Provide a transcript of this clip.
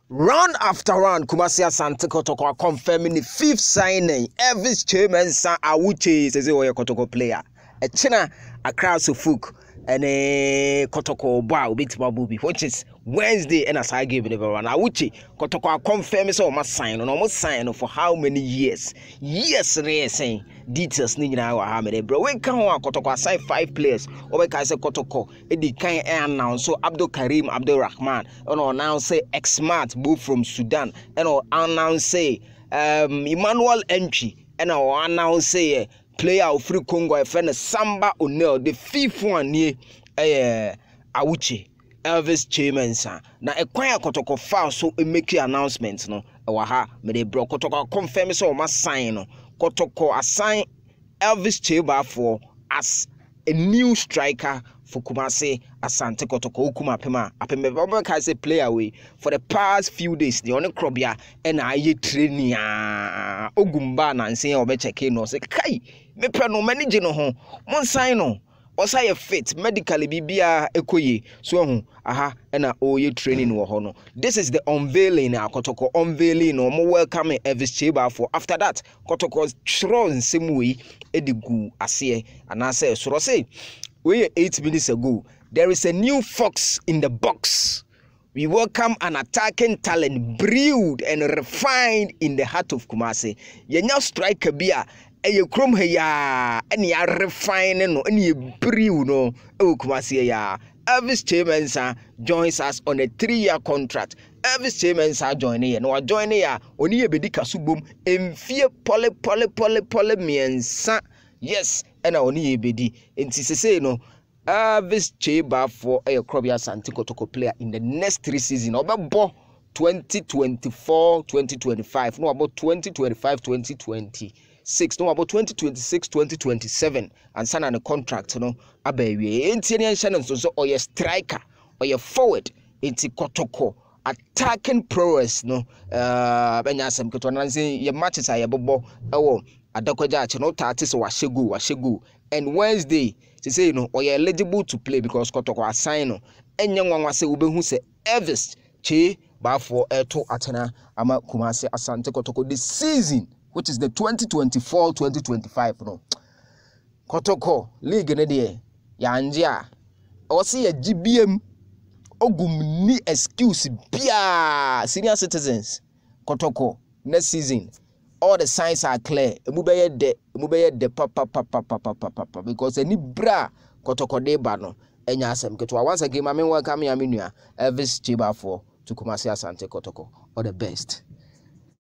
Round after round, Kumasi Asante Kotoko confirming the 5th signing. Elvis KYEI says he was a Kotoko player. A China, a crowd of folk, and a Kotoko boy bit babubi, which is Wednesday, and as I gave it everyone. Awuchi Kotoko confirm so must sign on almost sign for how many years? Yes, they saying details need now hammer bro. We can Kotoko assign 5 players. Or we can say Kotoko, Eddie can announce so Abdul Karim Abdul Rahman, and now say X-Mart move from Sudan, and announce say Emmanuel Entry, and announce say player of Free Congo, a friend Samba O'Neil, the 5th one near Awuchi. Elvis KYEI na ekwanya Kotoko foul so e make announcement no ewa me dey bro Kotoko confirm so ma sign no Kotoko assign Elvis KYEI Bafffour as a new striker for Kumasi Asante Kotoko Okuma apema ka say play away for the past few days the only crobia and aye training ogumba na nse obe check no say kai me pe no manage no ho mon sign no osa ye fit medically bibia ekoye so hu na oye training wo ho no. This is the unveiling Kotoko unveiling no mo welcome Elvis KYEI Bafffour. After that Kotoko shro nsem we edigu ase anase soro say we 8 minutes ago there is a new fox in the box. We welcome an attacking talent brewed and refined in the heart of Kumasi. Yenya striker bia eye krom ya ene ya refine no ene brew no e Kumasi ya. Elvis KYEI joins us on a 3-year contract. Elvis KYEI joining here. No joining here oni ye bedi kasubom emfie pole miensa. Yes, ena oni ye bedi. Enti se no Elvis KYEI Bafffour a Krobia Asante Kotoko player in the next 3 seasons. Obebo 2024, 2025. No about 2025, 2026. No about 2026, 2027. And sign a contract. No, abewe. Enti shannon so or your striker or your forward. Enti Kotoko attacking prowess. No, benya sem keto nanse your matches are your bobo. Ewo adakwaja no tatis washegu. And Wednesday, they say or you're eligible to play because Kotoko assign no. And young one was say who say Elvis KYEI Bafffour to Atena ama Kumasi Asante Kotoko this season, which is the 2024-2025 no. Kotoko league ne de ya anjia. O see ya GBM ogum ni excuse bia senior citizens. Kotoko next season all the signs are clear. Emubeye de papa because any bra Kotoko de ba no enya asem keto. Once again, I welcome you Elvis KYEI Bafffour to Kumasi Asante Kotoko. All the best.